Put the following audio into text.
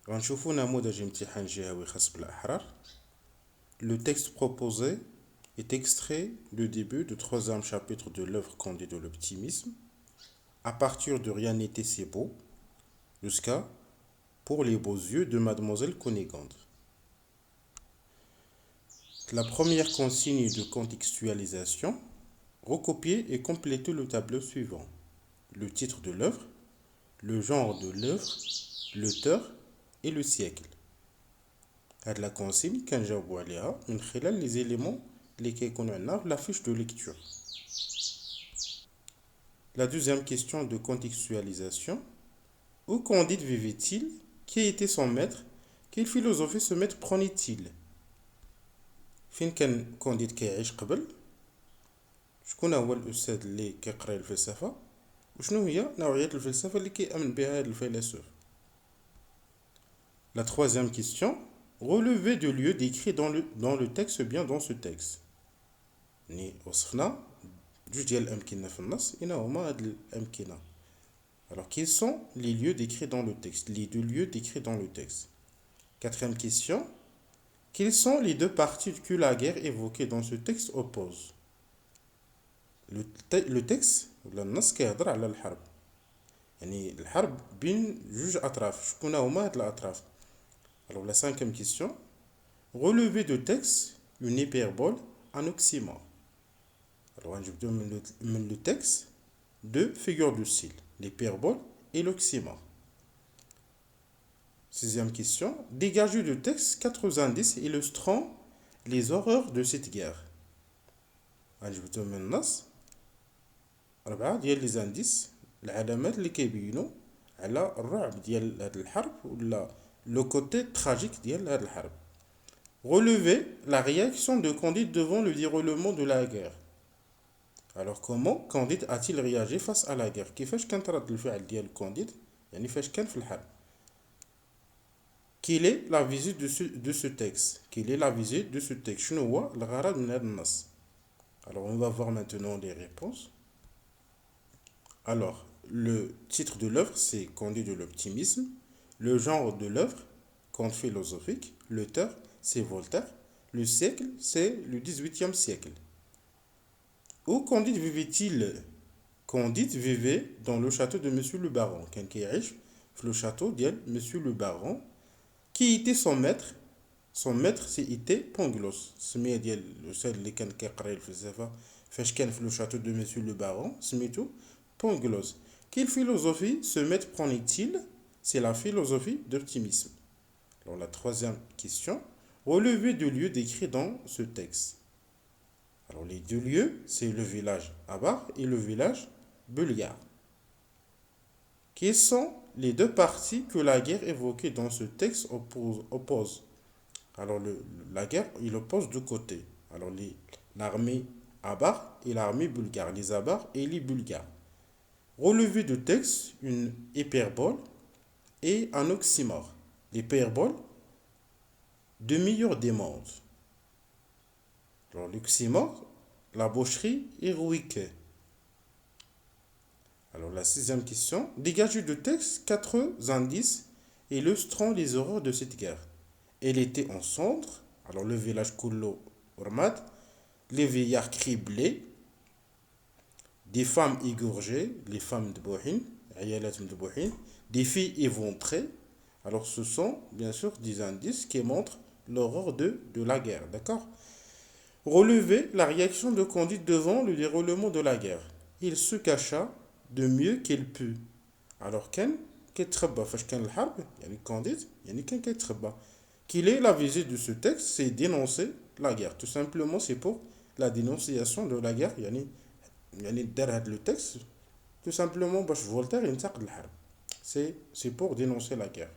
غنشوفو نموذج امتحان جهوي خاص بالأحرار. Le texte proposé est extrait du début du troisième chapitre de l'œuvre Candide de l'optimisme, à partir de Rien n'était si beau jusqu'à Pour les beaux yeux de Mademoiselle Cunégonde. La première consigne de contextualisation: recopier et compléter le tableau suivant. Le titre de l'œuvre, le genre de l'œuvre, l'auteur et le siècle. هاد la consigne كنجاوبو عليها من خلال les éléments اللي كيكونوا عندنا في la fiche de lecture. La deuxième question de contextualisation: où Candide vivait-il? Qui était son maître? Quelle philosophie ce maître prenait-il? فين كان كونديد كيعيش قبل؟ شكون هو الأستاذ اللي كيقرا الفلسفة؟ وشنو هي نوعية الفلسفة اللي كيأمن بها هذا الفيلسوف؟ La troisième question: relever de lieux décrits dans le texte, bien dans ce texte. يعني وصفنا جوج ديال الأمكنة في النص، إنا هما هاد الأمكنة. Alors, quels sont les lieux décrits dans le texte? Les deux lieux décrits dans le texte. Quatrième question: quelles sont les deux parties que la guerre évoquée dans ce texte oppose? Le texte ولا النص كيهضر على الحرب، يعني الحرب بين جوج أطراف. شكون هما هاد الأطراف؟ Alors, la cinquième question: relever de texte une hyperbole, un oxymore. Alors, غنجبدو من le texte deux figures de style, l'hyperbole et l'oxymore. Sixième question: dégager de texte 4 indices illustrant les horreurs de cette guerre. غنجبدو من النص 4 ديال les indices، العلامات اللي كيبينوا على الرعب ديال هاد الحرب ولا le côté tragique ديال هاد الحرب. Relever la réaction de Candide devant le déroulement de la guerre. Alors, comment Candide a-t-il réagi face à la guerre? كيفاش كانت رد الفعل ديال كونديد يعني فاش كان في الحرب؟ Quelle est la visée de ce texte? Quelle est la visée de ce texte? شنو هو الغرض من هذا النص؟ Alors, on va voir maintenant les réponses. Alors, le titre de l'œuvre, c'est Candide de l'optimisme. Le genre de l'œuvre, conte philosophique. L'auteur, c'est Voltaire. Le siècle, c'est le 18e siècle. Où Candide vivait-il? Candide vivait dans le château de Monsieur le Baron. كان كيعيش في le château ديال Monsieur le Baron. Qui était son maître? Son maître, c'était Pangloss. سمية ديال الأستاذ اللي كان كيقرا الفلسفة فاش كان في le château de Monsieur le Baron سميتو Pangloss. Quelle philosophie ce maître prenait-il? C'est la philosophie d'optimisme. Alors, la troisième question: relever de lieux décrits dans ce texte. Alors, les deux lieux, c'est le village Abar et le village Bulgare. Quelles sont les deux parties que la guerre évoquée dans ce texte oppose? Alors, la guerre, il oppose deux côtés. Alors, l'armée Abar et l'armée bulgare, les Abars et les Bulgares. Relever de texte une hyperbole et un oxymore. L'hyperbole, demi-heure des mondes. Alors, l'oxymore, la boucherie héroïque. Alors, la sixième question: dégager de texte 4 indices illustrant les horreurs de cette guerre. Elle était en cendres. Alors, le village Kullo Ormad, les vieillards criblés, des femmes égorgées, les femmes de Bohin, des filles éventrées. Alors, ce sont bien sûr des indices qui montrent l'horreur de la guerre. D'accord? Relever la réaction de Candide devant le déroulement de la guerre. Il se cacha de mieux qu'il put. Alors, كان كيتخبى فاش كان الحرب يعني كانديد يعني كان كيتخبى. Quelle est la visée de ce texte? C'est dénoncer la guerre. Tout simplement, c'est pour la dénonciation de la guerre. يعني دار هذا le texte tout simplement باش فولتير ينتقد الحرب. C'est pour dénoncer la guerre.